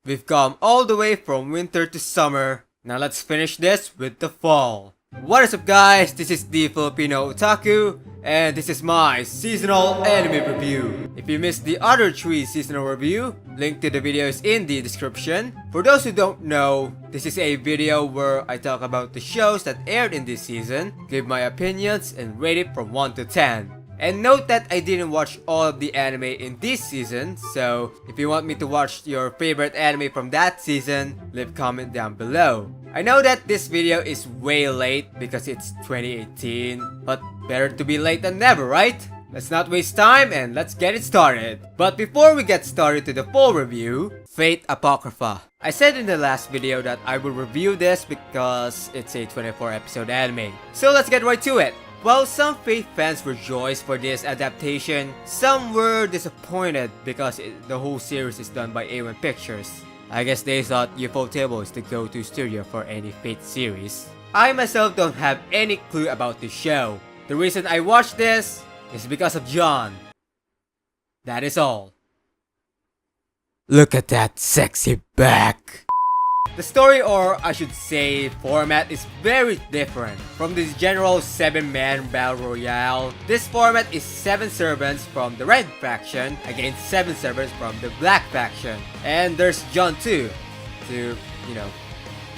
We've come all the way from winter to summer. Now let's finish this with the fall. What is up guys, this is the Filipino Otaku, and this is my seasonal anime review. If you missed the other 3 seasonal review, link to the video is in the description. For those who don't know, this is a video where I talk about the shows that aired in this season, give my opinions, and rate it from 1 to 10. And note that I didn't watch all of the anime in this season, so if you want me to watch your favorite anime from that season, leave a comment down below. I know that this video is way late because it's 2018, but better to be late than never, right? Let's not waste time and let's get it started. But before we get started to the full review, Fate Apocrypha. I said in the last video that I will review this because it's a 24 episode anime. So let's get right to it. While some Fate fans rejoiced for this adaptation, some were disappointed because the whole series is done by A1 Pictures. I guess they thought Ufotable is the go-to studio for any Fate series. I myself don't have any clue about the show. The reason I watched this is because of John. That is all. Look at that sexy back. The story, or I should say format, is very different from the general 7-man battle royale. This format is 7 servants from the red faction against 7 servants from the black faction. And there's John too, to,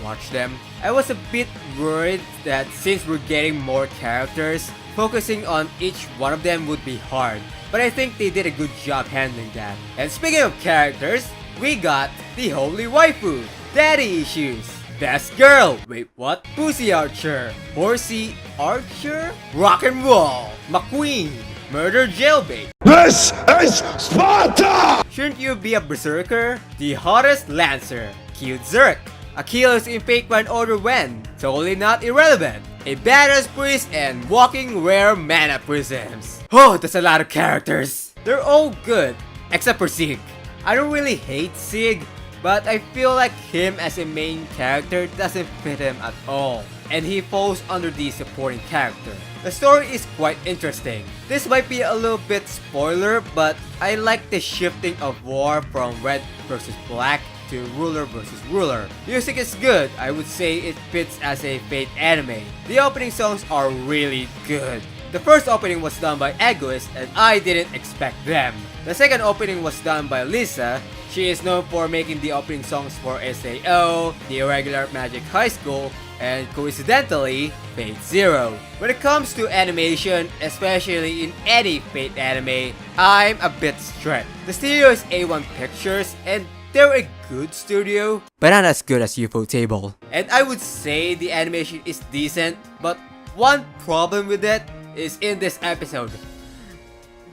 watch them. I was a bit worried that since we're getting more characters, focusing on each one of them would be hard. But I think they did a good job handling that. And speaking of characters, we got the Holy Waifu, Daddy Issues, Best Girl, wait what? Pussy Archer, Horsey Archer, Rock and Roll, McQueen, Murder Jailbait. This is Sparta! Shouldn't you be a berserker? The Hottest Lancer, Cute Zerk, Achilles in Fake One Order When, Totally Not Irrelevant, a Badass Priest, and Walking Rare Mana Prisms. Oh, that's a lot of characters. They're all good, except for Sig. I don't really hate Sig, but I feel like him as a main character doesn't fit him at all, and he falls under the supporting character. The story is quite interesting. This might be a little bit spoiler, but I like the shifting of war from red versus black to ruler versus ruler. Music is good. I would say it fits as a Fate anime. The opening songs are really good. The first opening was done by Egoist, and I didn't expect them. The second opening was done by Lisa. She is known for making the opening songs for SAO, The Irregular Magic High School, and coincidentally, Fate Zero. When it comes to animation, especially in any Fate anime, I'm a bit strict. The studio is A1 Pictures, and they're a good studio, but not as good as Ufotable. And I would say the animation is decent, but one problem with it is in this episode.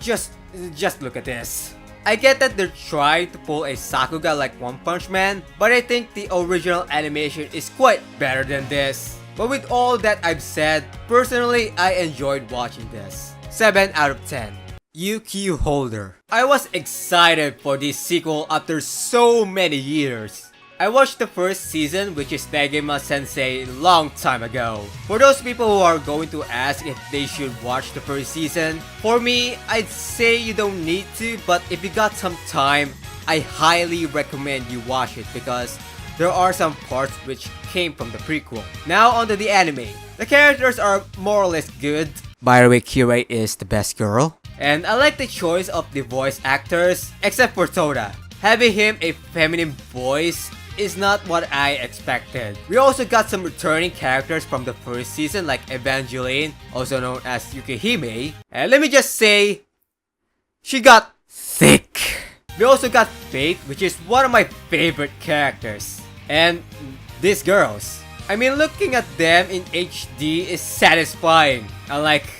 Just look at this. I get that they're trying to pull a Sakuga like One Punch Man, but I think the original animation is quite better than this. But with all that I've said, personally I enjoyed watching this. 7 out of 10. UQ Holder. I was excited for this sequel after so many years. I watched the first season, which is Negima Sensei, long time ago. For those people who are going to ask if they should watch the first season, for me, I'd say you don't need to, but if you got some time, I highly recommend you watch it because there are some parts which came from the prequel. Now onto the anime. The characters are more or less good. By the way, Kirei is the best girl. And I like the choice of the voice actors, except for Toda. Having him a feminine voice is not what I expected. We also got some returning characters from the first season like Evangeline, also known as Yukihime. And let me just say, she got thick. We also got Fate, which is one of my favorite characters. And these girls. I mean, looking at them in HD is satisfying. Unlike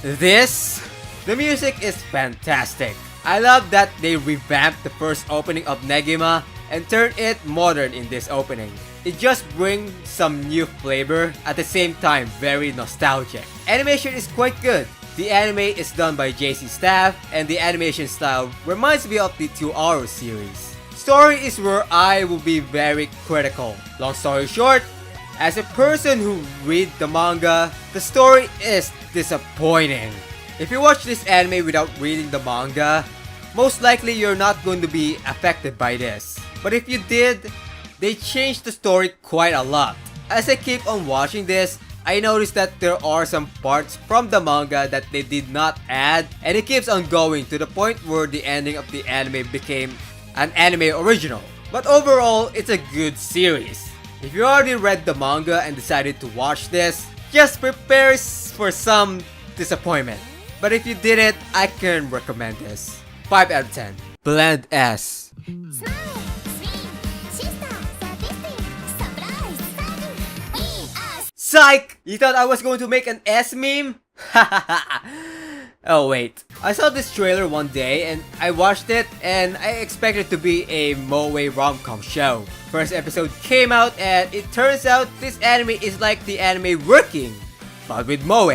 this, the music is fantastic. I love that they revamped the first opening of Negima and turned it modern in this opening. It just brings some new flavor, at the same time very nostalgic. Animation is quite good. The anime is done by JC Staff, and the animation style reminds me of the 2-hour series. Story is where I will be very critical. Long story short, as a person who read the manga, the story is disappointing. If you watch this anime without reading the manga, most likely you're not going to be affected by this. But if you did, they changed the story quite a lot. As I keep on watching this, I noticed that there are some parts from the manga that they did not add, and it keeps on going to the point where the ending of the anime became an anime original. But overall, it's a good series. If you already read the manga and decided to watch this, just prepare for some disappointment. But if you didn't, I can recommend this. 5 out of 10. Blend S. Psych! You thought I was going to make an S meme? Oh wait. I saw this trailer one day and I watched it and I expected it to be a moe rom-com show. First episode came out and it turns out this anime is like the anime Working, but with moe.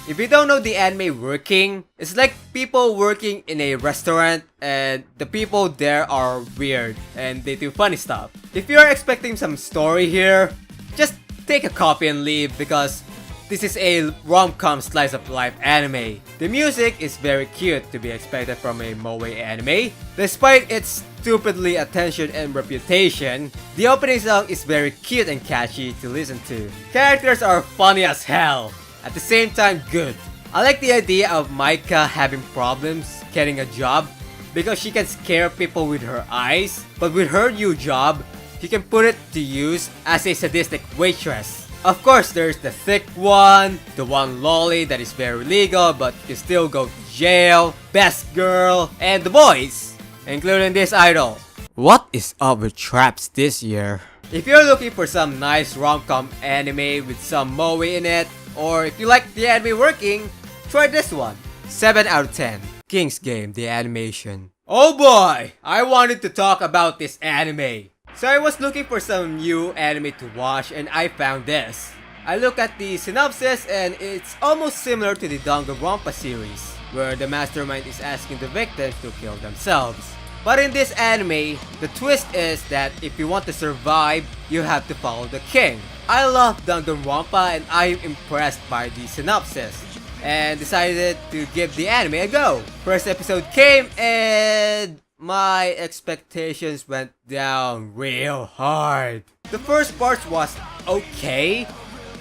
If you don't know the anime Working, it's like people working in a restaurant and the people there are weird and they do funny stuff. If you're expecting some story here, just take a copy and leave because this is a rom-com slice of life anime. The music is very cute to be expected from a moe anime. Despite its stupidly attention and reputation, the opening song is very cute and catchy to listen to. Characters are funny as hell, at the same time good. I like the idea of Maika having problems getting a job because she can scare people with her eyes, but with her new job, she can put it to use as a sadistic waitress. Of course, there's the thick one, the one lolly that is very legal but can still go to jail, best girl, and the boys, including this idol. What is up with traps this year? If you're looking for some nice rom-com anime with some moe in it, or if you like the anime Working, try this one. 7 out of 10. King's Game, the animation. Oh boy! I wanted to talk about this anime. So I was looking for some new anime to watch and I found this. I looked at the synopsis and it's almost similar to the Danganronpa series, where the mastermind is asking the victims to kill themselves. But in this anime, the twist is that if you want to survive, you have to follow the king. I love Danganronpa and I'm impressed by the synopsis and decided to give the anime a go. First episode came and my expectations went down real hard. The first part was okay,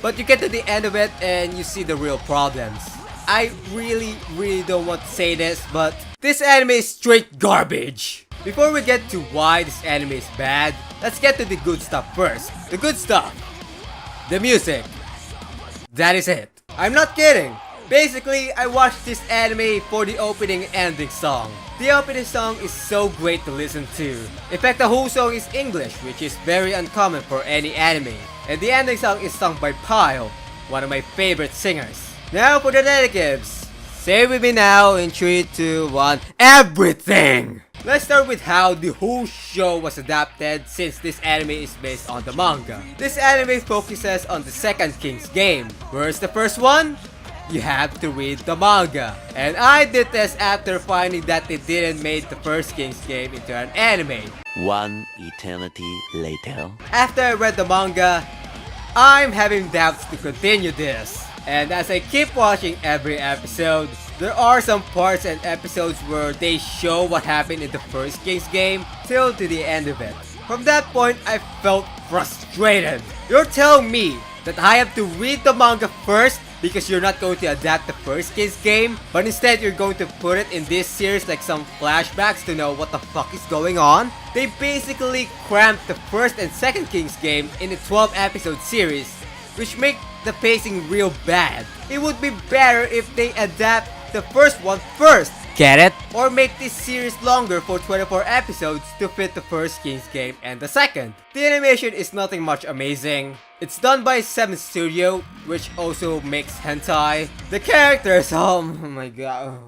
but you get to the end of it and you see the real problems. I really don't want to say this, but this anime is straight garbage. Before we get to why this anime is bad, let's get to the good stuff first. The good stuff. The music. That is it. I'm not kidding. Basically, I watched this anime for the opening and ending song. The opening song is so great to listen to. In fact, the whole song is English, which is very uncommon for any anime. And the ending song is sung by Pyle, one of my favorite singers. Now for the negatives. Say with me now in 3, 2, 1, everything! Let's start with how the whole show was adapted since this anime is based on the manga. This anime focuses on the second King's Game, whereas the first one, you have to read the manga. And I did this after finding that they didn't make the first King's Game into an anime. One eternity later. After I read the manga, I'm having doubts to continue this. And as I keep watching every episode, there are some parts and episodes where they show what happened in the first King's Game till to the end of it. From that point, I felt frustrated. You're telling me that I have to read the manga first because you're not going to adapt the first King's Game, but instead you're going to put it in this series like some flashbacks to know what the fuck is going on? They basically cramped the first and second King's Game in a 12 episode series, which make the pacing real bad. It would be better if they adapt the first one first. Get it? Or make this series longer for 24 episodes to fit the first King's Game and the second. The animation is nothing much amazing. It's done by 7 Studio, which also makes hentai. The characters, oh my god.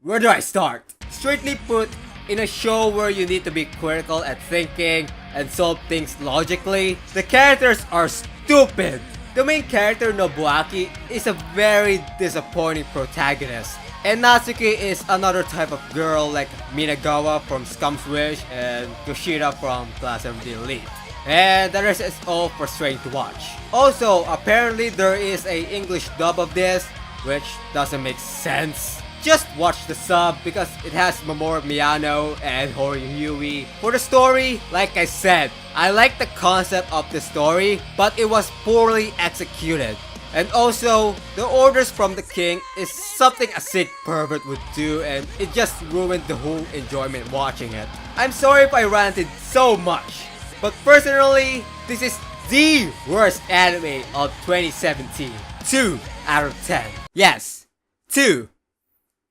Where do I start? Straightly put, in a show where you need to be critical at thinking and solve things logically, the characters are stupid. The main character, Nobuaki, is a very disappointing protagonist. And Natsuki is another type of girl like Minagawa from Scum's Wish and Yoshida from Class of the Elite. And the rest is all frustrating to watch. Also, apparently there is a English dub of this, which doesn't make sense. just watch the sub because it has Mamoru Miyano and Horiyui. For the story, like I said, I like the concept of the story, but it was poorly executed. And also, the orders from the king is something a sick pervert would do, and it just ruined the whole enjoyment watching it. I'm sorry if I ranted so much, but personally, this is the worst anime of 2017. 2 out of 10. Yes, 2.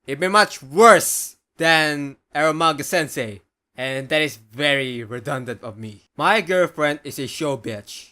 It'd be much worse than Aromaga Sensei, and that is very redundant of me. My girlfriend is a show bitch.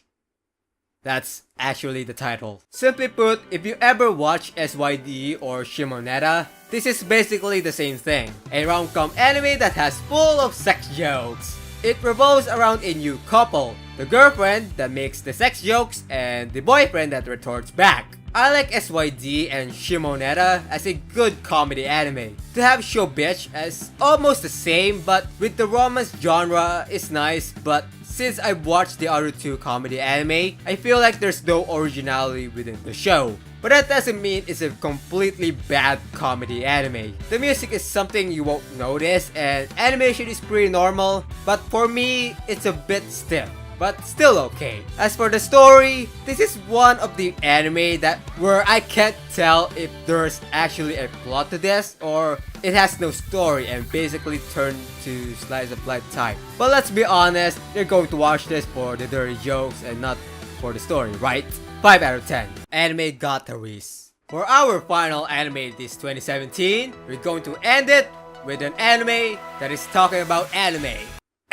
That's actually the title. Simply put, if you ever watch SYD or Shimoneta, this is basically the same thing. A rom-com anime that has full of sex jokes. It revolves around a new couple, the girlfriend that makes the sex jokes and the boyfriend that retorts back. I like SYD and Shimoneta as a good comedy anime. To have Show Bitch as almost the same, but with the romance genre is nice, but since I've watched the other two comedy anime, I feel like there's no originality within the show. But that doesn't mean it's a completely bad comedy anime. The music is something you won't notice, and animation is pretty normal, but for me, it's a bit stiff. But still okay. As for the story, this is one of the anime that where I can't tell if there's actually a plot to this or it has no story and basically turned to slice of life type. But let's be honest, you're going to watch this for the dirty jokes and not for the story, right? 5 out of 10. Anime Gataris. For our final anime this 2017, we're going to end it with an anime that is talking about anime.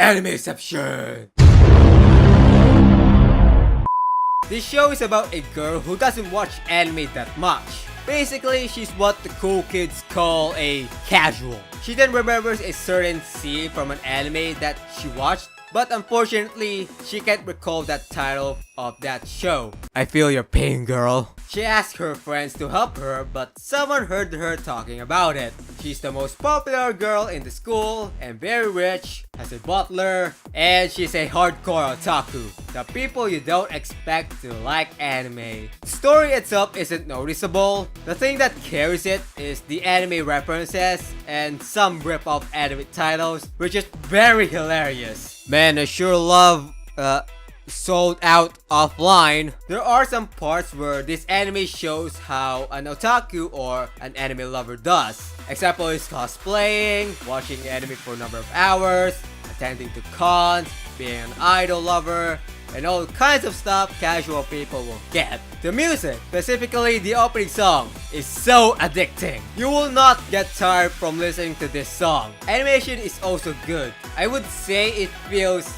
Animeception! This show is about a girl who doesn't watch anime that much. Basically, she's what the cool kids call a casual. She then remembers a certain scene from an anime that she watched, but unfortunately, she can't recall that title of that show. I feel your pain, girl. She asked her friends to help her, but someone heard her talking about it. She's the most popular girl in the school and very rich, has a butler, and she's a hardcore otaku. The people you don't expect to like anime. The story itself isn't noticeable. The thing that carries it is the anime references and some rip-off anime titles, which is very hilarious. Man, I sure love sold out offline. There are some parts where this anime shows how an otaku or an anime lover does. Example is cosplaying, watching anime for a number of hours, attending to cons, being an idol lover, and all kinds of stuff casual people will get. The music, specifically the opening song, is so addicting. You will not get tired from listening to this song. Animation is also good. I would say it feels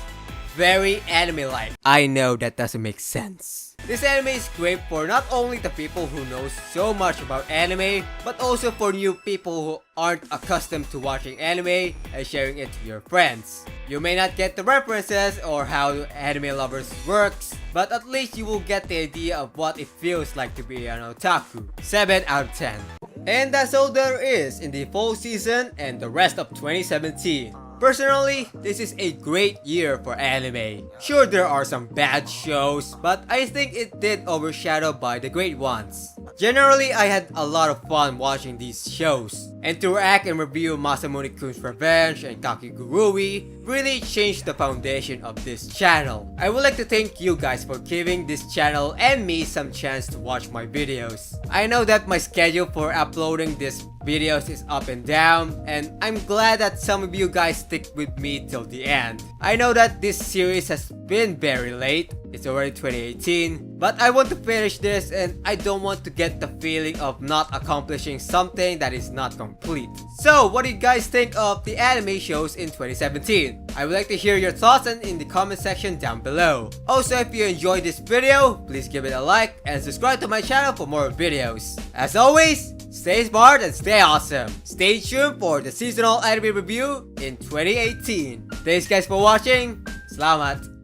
very anime-like. I know that doesn't make sense. This anime is great for not only the people who know so much about anime, but also for new people who aren't accustomed to watching anime and sharing it to your friends. You may not get the references or how anime lovers works, but at least you will get the idea of what it feels like to be an otaku. 7 out of 10. And that's all there is in the fall season and the rest of 2017. Personally, this is a great year for anime. Sure, there are some bad shows, but I think it did overshadow by the great ones. Generally, I had a lot of fun watching these shows, and to react and review Masamune-kun's Revenge and Kakigurui really changed the foundation of this channel. I would like to thank you guys for giving this channel and me some chance to watch my videos. I know that my schedule for uploading these videos is up and down, and I'm glad that some of you guys stick with me till the end. I know that this series has been very late, it's already 2018, but I want to finish this and I don't want to get the feeling of not accomplishing something that is not complete. So, what do you guys think of the anime shows in 2017? I would like to hear your thoughts in the comment section down below. Also, if you enjoyed this video, please give it a like and subscribe to my channel for more videos. As always, stay smart and stay awesome. Stay tuned for the seasonal anime review in 2018. Thanks guys for watching. Salamat.